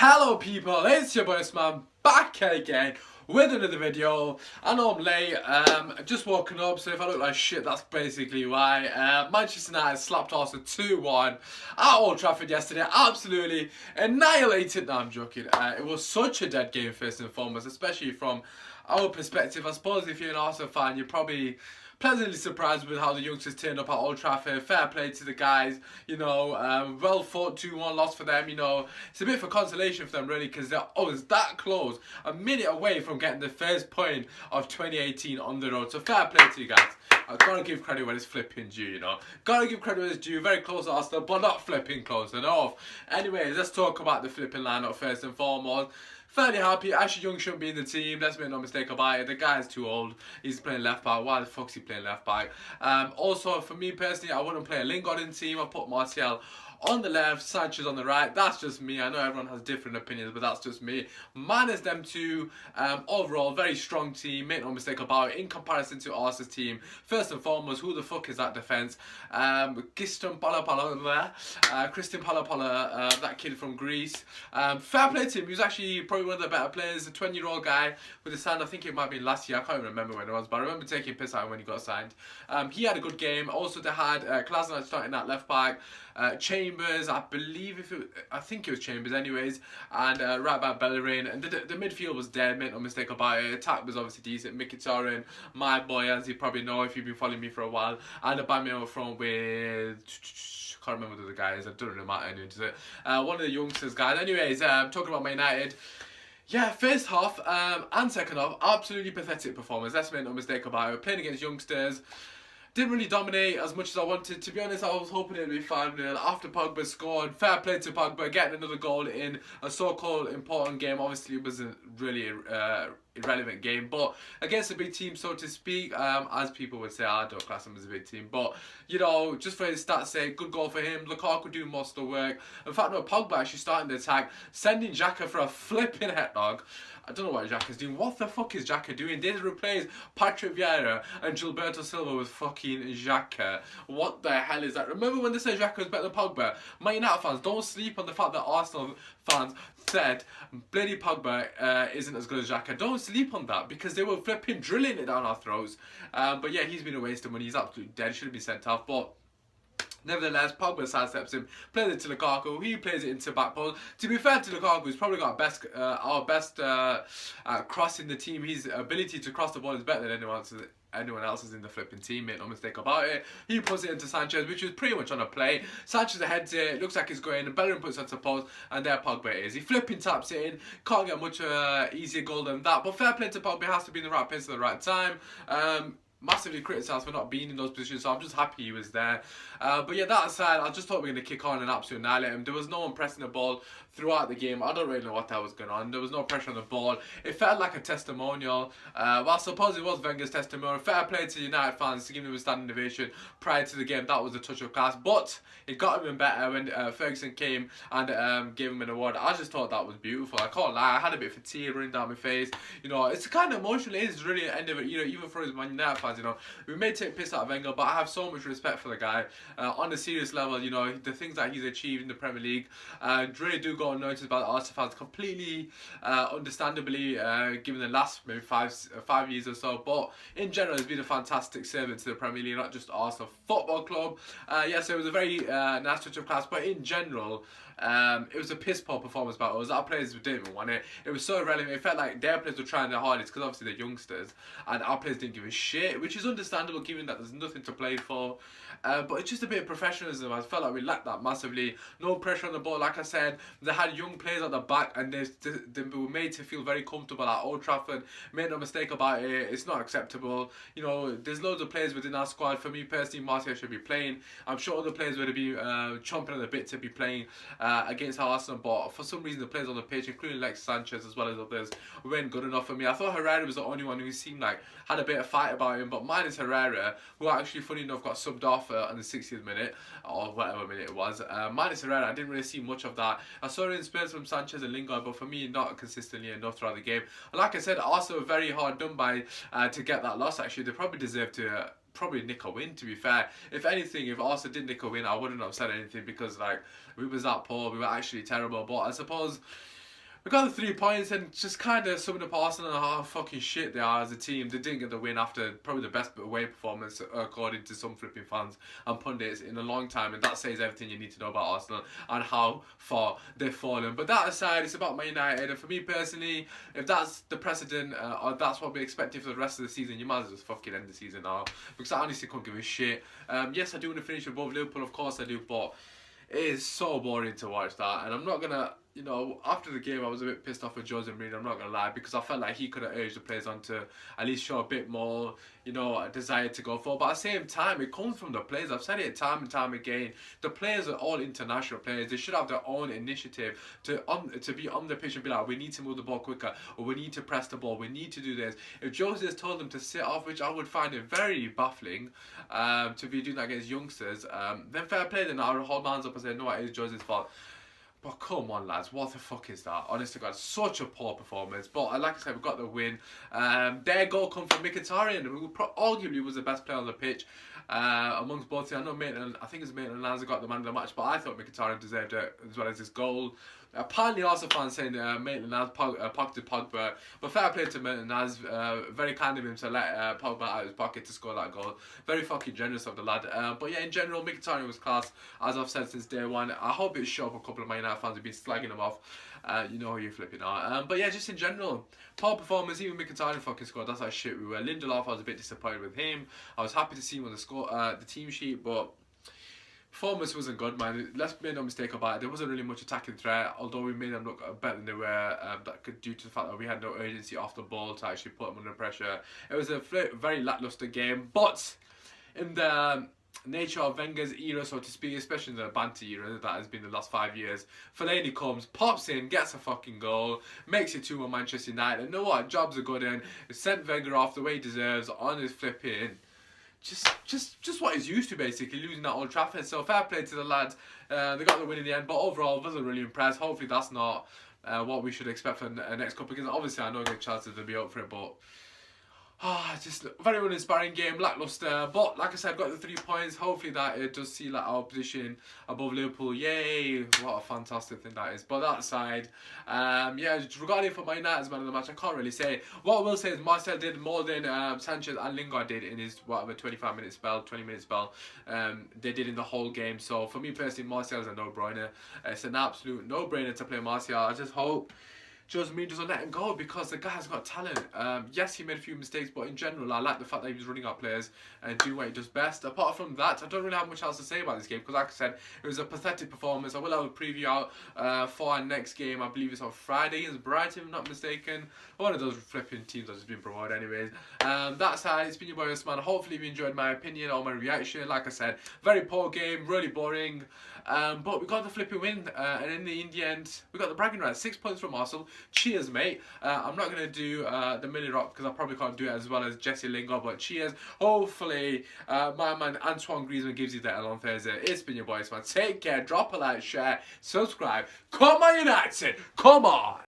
Hello people, it's your boy man back again with another video. I know I'm late, just woken up, so if I look like shit, that's basically why. Manchester United slapped Arsenal 2-1 at Old Trafford yesterday, absolutely annihilated. No, I'm joking. It was such a dead game first and foremost, especially from our perspective. I suppose if you're an Arsenal fan, you're probably pleasantly surprised with how the youngsters turned up at Old Trafford. Fair play to the guys, well fought 2-1 loss for them, It's a bit for consolation for them really, because they're always that close, a minute away from getting the first point of 2018 on the road. So fair play to you guys. I've got to give credit when it's flipping due, Got to give credit when it's due. Very close to Arsenal, but not flipping close enough. Anyways, let's talk about the flipping lineup first and foremost. Fairly happy. Ashley Young shouldn't be in the team. Let's make no mistake about it. The guy's too old. He's playing left back. Why the fuck's he playing left back? Also, for me personally, I wouldn't play a Lingard in the team. I put Martial on the left, Sanchez on the right. That's just me. I know everyone has different opinions, but that's just me. Minus them two. Overall, very strong team. Make no mistake about it. In comparison to Arsenal's team, first and foremost, who the fuck is that defense? Christian Palapala, that kid from Greece. Fair play to him. He was actually probably one of the better players. A 20-year-old guy with a sign. I think it might have been last year. I can't remember when it was, but I remember taking piss out when he got signed. He had a good game. Also, they had Klasner starting at left back. Chambers, I think it was Chambers anyways, and right back Bellerin, and the midfield was dead, make no mistake about it. Attack was obviously decent. Mkhitaryan, my boy, as you probably know if you've been following me for a while, and a Aubameyang front with, can't remember who the guy is, I don't really matter anyway, does it? One of the youngsters guys. Anyways, talking about Man United. Yeah, first half and second half, absolutely pathetic performance. Let's make no mistake about it. Playing against youngsters. Didn't really dominate as much as I wanted. To be honest, I was hoping it would be 5-0 after Pogba scored. Fair play to Pogba, getting another goal in a so-called important game. Obviously, it was a really irrelevant game, but against a big team, so to speak, as people would say, I don't class him as a big team, but, just for his stats' sake, good goal for him. Lukaku doing most of the work. In fact, no, Pogba actually starting the attack, sending Xhaka for a flipping headlock. I don't know what Xhaka's doing. What the fuck is Xhaka doing? They replace Patrick Vieira and Gilberto Silva with fucking Xhaka. What the hell is that? Remember when they said Xhaka was better than Pogba? Man United fans, don't sleep on the fact that Arsenal fans said bloody Pogba isn't as good as Xhaka. Don't sleep on that, because they were flipping drilling it down our throats. But yeah, he's been a waste of money. He's absolutely dead. Should have been sent off. But nevertheless, Pogba sidesteps him, plays it to Lukaku, he plays it into back post. To be fair to Lukaku, he's probably got our best cross in the team. His ability to cross the ball is better than anyone else's in the flipping team, make no mistake about it. He puts it into Sanchez, which was pretty much on a play. Sanchez heads it, looks like it's going, and Bellerin puts it to post, and there Pogba is. He flipping taps it in, can't get much easier goal than that, but fair play to Pogba, has to be in the right place at the right time. Massively criticised for not being in those positions, so I'm just happy he was there. But yeah, that aside, I just thought we were going to kick on and absolutely annihilate him. There was no one pressing the ball throughout the game. I don't really know what that was going on. There was no pressure on the ball. It felt like a testimonial. Well, I suppose it was Wenger's testimonial. Fair play to United fans to give him a standing ovation prior to the game. That was a touch of class, but it got even better when Ferguson came and gave him an award. I just thought that was beautiful. I can't lie. I had a bit of a tear running down my face. It's kind of emotional. It is really the end of it. Even for his Man United fans, we may take piss out of Wenger, but I have so much respect for the guy. On a serious level, the things that he's achieved in the Premier League really do go unnoticed by the Arsenal fans, completely understandably, given the last maybe five years or so. But in general, he's been a fantastic servant to the Premier League, not just Arsenal Football Club. So it was a very nice touch of class, but in general, it was a piss poor performance by us. Our players didn't even want it. It was so irrelevant. It felt like their players were trying their hardest, because obviously they're youngsters, and our players didn't give a shit, which is understandable given that there's nothing to play for. But it's just a bit of professionalism. I felt like we lacked that massively. No pressure on the ball. Like I said, they had young players at the back, and they were made to feel very comfortable at Old Trafford. Made no mistake about it. It's not acceptable. There's loads of players within our squad. For me personally, Martial should be playing. I'm sure other players would be chomping at the bit to be playing against Arsenal, but for some reason the players on the pitch, including Lex Sanchez as well as others, weren't good enough for me. I thought Herrera was the only one who seemed like had a bit of fight about him, but minus Herrera, who actually funny enough got subbed off on the 60th minute or whatever minute it was. Minus Herrera, I didn't really see much of that. I saw it in spurts from Sanchez and Lingard, but for me, not consistently enough throughout the game. And like I said, Arsenal very hard done by to get that loss. Actually, they probably deserved to probably nick a win, to be fair. If anything, if Arsenal did nick a win, I wouldn't have said anything, because we was that poor, we were actually terrible. But I suppose We got the 3 points and just kind of summing up Arsenal and how fucking shit they are as a team. They didn't get the win after probably the best away performance, according to some flipping fans and pundits, in a long time. And that says everything you need to know about Arsenal and how far they've fallen. But that aside, it's about Man United. And for me personally, if that's the precedent or that's what we expected for the rest of the season, you might as well just fucking end the season now. Because I honestly couldn't give a shit. Yes, I do want to finish above Liverpool, of course I do, but it is so boring to watch that, and I'm not gonna, you know, after the game I was a bit pissed off with Jose Mourinho, I'm not gonna lie, because I felt like he could have urged the players on to at least show a bit more, you know, a desire to go for. But at the same time, it comes from the players. I've said it time and time again. The players are all international players. They should have their own initiative to be on the pitch and be like, we need to move the ball quicker, or we need to press the ball, we need to do this. If Jose has told them to sit off, which I would find it very baffling, to be doing that against youngsters, then fair play. Then I'll hold my hands up and say, no, it is Jose's fault. But come on, lads, what the fuck is that? Honest to God, such a poor performance. But like I said, we got the win. Their goal come from Mkhitaryan, who arguably was the best player on the pitch amongst both. I know Maitland, I think it's Maitland-Niles got the man of the match, but I thought Mkhitaryan deserved it as well as his goal. Apparently, also fans saying Maitland-Niles pocketed Pogba, but fair play to Maitland-Niles. Very kind of him to let Pogba out of his pocket to score that goal. Very fucking generous of the lad. But yeah, in general, Mkhitaryan was class, as I've said since day one. I hope it showed up a couple of Man United fans have been slagging him off. You know who you're flipping out. But yeah, just in general, poor performance. Even Mkhitaryan fucking scored. That's how shit we were. Lindelof, I was a bit disappointed with him. I was happy to see him on the team sheet, but performance wasn't good, man. Let's make no mistake about it. There wasn't really much attacking threat, although we made them look better than they were. That could due to the fact that we had no urgency off the ball to actually put them under pressure. It was a very lackluster game, but in the nature of Wenger's era, so to speak, especially the banter era that has been the last 5 years, Fellaini comes, pops in, gets a fucking goal, makes it 2-1 Manchester United. And you know what? Jobs are good in. Sent Wenger off the way he deserves on his flipping. Just what he's used to, basically, losing at Old Trafford. So fair play to the lads. They got the win in the end, but overall wasn't really impressed. Hopefully that's not what we should expect for the next couple, because obviously I know the chances to be up for it, but just a very uninspiring game, lackluster. But like I said, got the 3 points. Hopefully that it does see like our position above Liverpool. Yay! What a fantastic thing that is. But that aside, yeah, regarding for my United's man of the match, I can't really say. What I will say is Marcel did more than Sanchez and Lingard did in his whatever 25-minute spell, 20-minute spell. They did in the whole game. So for me personally, Marcel is a no-brainer. It's an absolute no-brainer to play Martial. I just hope Jose Mourinho doesn't let him go, because the guy has got talent. Yes, he made a few mistakes, but in general, I like the fact that he was running out players and doing what he does best. Apart from that, I don't really have much else to say about this game, because like I said, it was a pathetic performance. I will have a preview out for our next game. I believe it's on Friday against Brighton, if I'm not mistaken. One of those flipping teams that's just been promoted anyways. That's how it's been your boy Usman. Hopefully you enjoyed my opinion or my reaction. Like I said, very poor game, really boring. But we got the flipping win, and in the end, we got the bragging rights. 6 points from Arsenal. Cheers, mate. I'm not going to do the mini rock, because I probably can't do it as well as Jesse Lingard, but cheers. Hopefully, my man Antoine Griezmann gives you that on Thursday. It's been your boys, man. Take care, drop a like, share, subscribe. Come on, United! Come on!